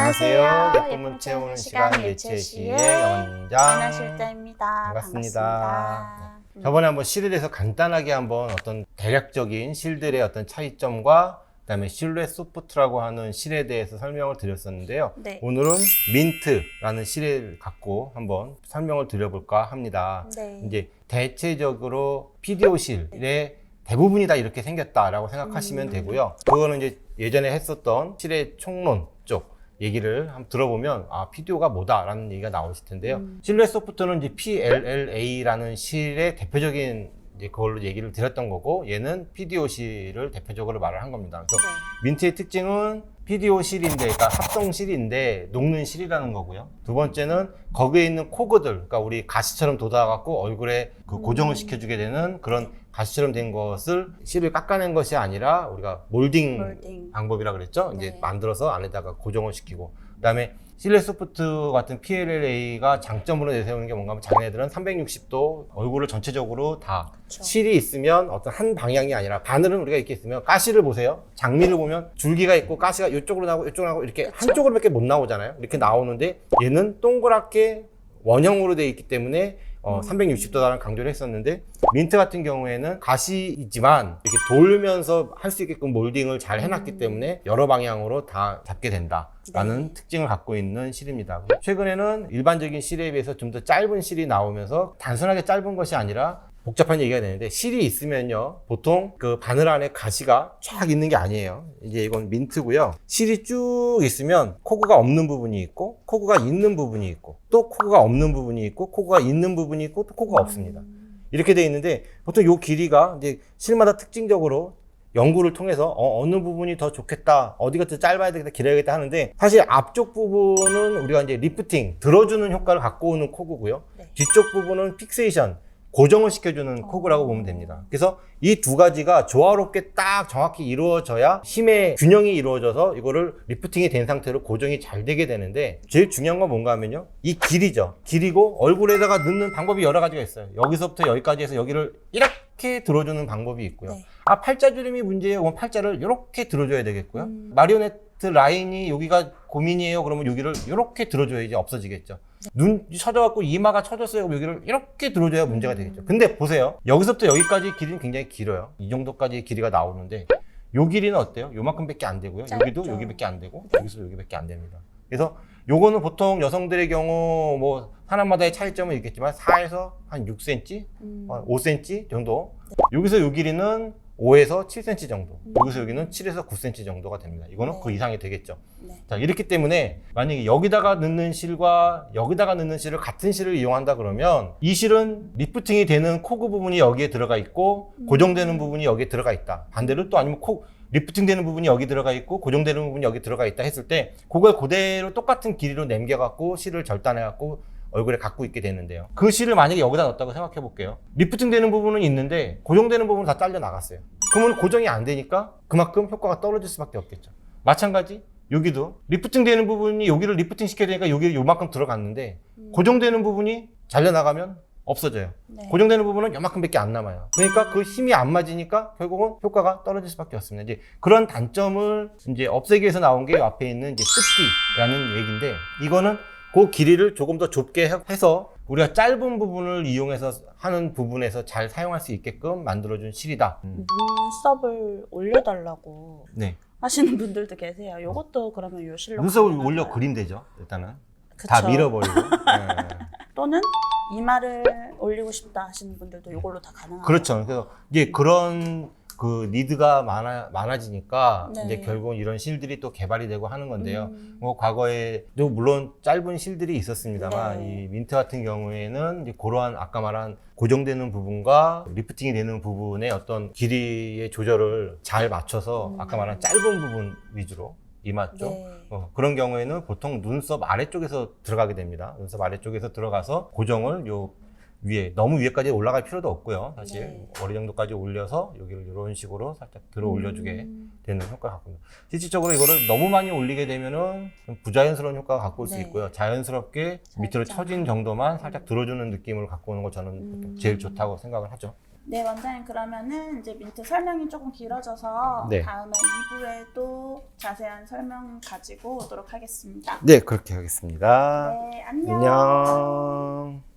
안녕하세요. 예쁨을 채우는 시간 예채시의 영원장 안나실자입니다. 반갑습니다. 저번에 한번 실에 대해서 간단하게 한번 어떤 대략적인 실들의 어떤 차이점과 그다음에 실루엣 소프트라고 하는 실에 대해서 설명을 드렸었는데요. 네. 오늘은 민트라는 실을 갖고 한번 설명을 드려볼까 합니다. 네. 이제 대체적으로 PDO 실의 대부분이 다 이렇게 생겼다라고 생각하시면 되고요. 그거는 이제 예전에 했었던 실의 총론 쪽 얘기를 한번 들어보면 PDO가 뭐다라는 얘기가 나오실 텐데요. 실루엣 소프트는 이제 PLLA라는 실의 대표적인 이제 그걸로 얘기를 드렸던 거고, 얘는 PDO 실을 대표적으로 말을 한 겁니다. 그래서 민트의 특징은 PDO 실인데, 그러니까 합성 실인데 녹는 실이라는 거고요. 두 번째는 거기에 있는 코그들, 그러니까 우리 가시처럼 돋아갖고 얼굴에 그 고정을 시켜주게 되는 그런 가시처럼 된 것을 실을 깎아낸 것이 아니라 우리가 몰딩 방법이라 그랬죠. 이제 만들어서 안에다가 고정을 시키고, 그다음에 실루엣 소프트 같은 PLLA가 장점으로 내세우는 게 뭔가 하면 자기네들은 360도 얼굴을 전체적으로 다 실이 있으면 어떤 한 방향이 아니라, 바늘은 우리가 이렇게 있으면 가시를 보세요. 장미를 보면 줄기가 있고 가시가 이쪽으로 나오고 이쪽으로 나오고 이렇게 한쪽으로밖에 못 나오잖아요. 이렇게 나오는데 얘는 동그랗게 원형으로 되어 있기 때문에 360도라는 강조를 했었는데, 민트 같은 경우에는 가시이지만 이렇게 돌면서 할 수 있게끔 몰딩을 잘 해놨기 때문에 여러 방향으로 다 잡게 된다라는 특징을 갖고 있는 실입니다. 최근에는 일반적인 실에 비해서 좀 더 짧은 실이 나오면서 단순하게 짧은 것이 아니라 복잡한 얘기가 되는데, 실이 있으면요 보통 그 바늘 안에 가시가 쫙 있는 게 아니에요. 이제 이건 민트고요. 실이 쭉 있으면 코그가 없는 부분이 있고 코그가 있는 부분이 있고 또 코그가 없는 부분이 있고 코그가 있는 부분이 있고 또 코그가 없습니다. 이렇게 돼 있는데, 보통 요 길이가 이제 실마다 특징적으로 연구를 통해서 어느 부분이 더 좋겠다, 어디가 더 짧아야 되겠다, 길어야겠다 하는데, 사실 앞쪽 부분은 우리가 이제 리프팅, 들어주는 효과를 갖고 오는 코그고요. 뒤쪽 부분은 픽세이션, 고정을 시켜주는 코그라고 보면 됩니다. 그래서 이 두 가지가 조화롭게 딱 정확히 이루어져야 힘의 균형이 이루어져서 이거를 리프팅이 된 상태로 고정이 잘 되게 되는데, 제일 중요한 건 뭔가 하면요, 이 길이죠. 길이고 얼굴에다가 넣는 방법이 여러 가지가 있어요. 여기서부터 여기까지 해서 여기를 이렇게 들어주는 방법이 있고요. 팔자주름이 문제예요. 그럼 팔자를 이렇게 들어줘야 되겠고요. 마리오네트 라인이 여기가 고민이에요. 그러면 여기를 이렇게 들어줘야지 없어지겠죠. 눈 쳐져갖고 이마가 쳐졌어요. 그럼 여기를 이렇게 들어줘야 문제가 되겠죠. 근데 보세요. 여기서부터 여기까지 길이는 굉장히 길어요. 이 정도까지 길이가 나오는데, 요 길이는 어때요? 요만큼밖에 안 되고요. 여기도 여기밖에 안 되고 여기서 여기밖에 안 됩니다. 그래서 요거는 보통 여성들의 경우 뭐 사람마다의 차이점은 있겠지만 4에서 한 6cm, 5cm 정도. 여기서 요 길이는 5에서 7cm 정도, 여기서 여기는 7에서 9cm 정도가 됩니다. 이거는 그 이상이 되겠죠. 자, 이렇기 때문에 만약에 여기다가 넣는 실과 여기다가 넣는 실을 같은 실을 이용한다 그러면, 이 실은 리프팅이 되는 코그 부분이 여기에 들어가 있고 고정되는 부분이 여기에 들어가 있다. 반대로 또 아니면 리프팅 되는 부분이 여기 들어가 있고 고정되는 부분이 여기 들어가 있다 했을 때, 그걸 그대로 똑같은 길이로 남겨갖고 실을 절단해갖고 얼굴에 갖고 있게 되는데요. 그 실을 만약에 여기다 넣었다고 생각해 볼게요. 리프팅 되는 부분은 있는데 고정되는 부분은 다 잘려 나갔어요. 그러면 고정이 안 되니까 그만큼 효과가 떨어질 수밖에 없겠죠. 마찬가지 여기도 리프팅 되는 부분이 여기를 리프팅 시켜야 되니까 여기를 요만큼 들어갔는데, 고정되는 부분이 잘려 나가면 없어져요. 고정되는 부분은 요만큼밖에 안 남아요. 그러니까 그 힘이 안 맞으니까 결국은 효과가 떨어질 수밖에 없습니다. 이제 그런 단점을 이제 없애기 위해서 나온 게 앞에 있는 이제 습기라는 얘기인데, 이거는 그 길이를 조금 더 좁게 해서 우리가 짧은 부분을 이용해서 하는 부분에서 잘 사용할 수 있게끔 만들어준 실이다. 눈썹을 올려달라고 하시는 분들도 계세요. 요것도 그러면 요 실로 눈썹을 올려 그리면 되죠. 일단은 다 밀어버리고. 또는 이마를 올리고 싶다 하시는 분들도 이걸로 다 가능하죠. 그렇죠. 그래서 이제 그런 그 니드가 많아지니까 이제 결국은 이런 실들이 또 개발이 되고 하는 건데요. 뭐 과거에도 물론 짧은 실들이 있었습니다만, 이 민트 같은 경우에는 이제 그러한 아까 말한 고정되는 부분과 리프팅이 되는 부분의 어떤 길이의 조절을 잘 맞춰서 아까 말한 짧은 부분 위주로 이마 쪽 그런 경우에는 보통 눈썹 아래쪽에서 들어가게 됩니다. 눈썹 아래쪽에서 들어가서 고정을 요 위에, 너무 위에까지 올라갈 필요도 없고요. 사실 머리 정도까지 올려서 여기를 이런 식으로 살짝 들어 올려주게 되는 효과가 갖고 있습니다. 실질적으로 이거를 너무 많이 올리게 되면은 좀 부자연스러운 효과가 갖고 올 수 있고요. 자연스럽게 밑으로 처진 정도만 살짝 들어주는 느낌을 갖고 오는 거 저는 제일 좋다고 생각을 하죠. 네, 원장님 그러면은 이제 민트 설명이 조금 길어져서 네. 다음에 2부에도 자세한 설명 가지고 오도록 하겠습니다. 네, 그렇게 하겠습니다. 네, 안녕. 안녕.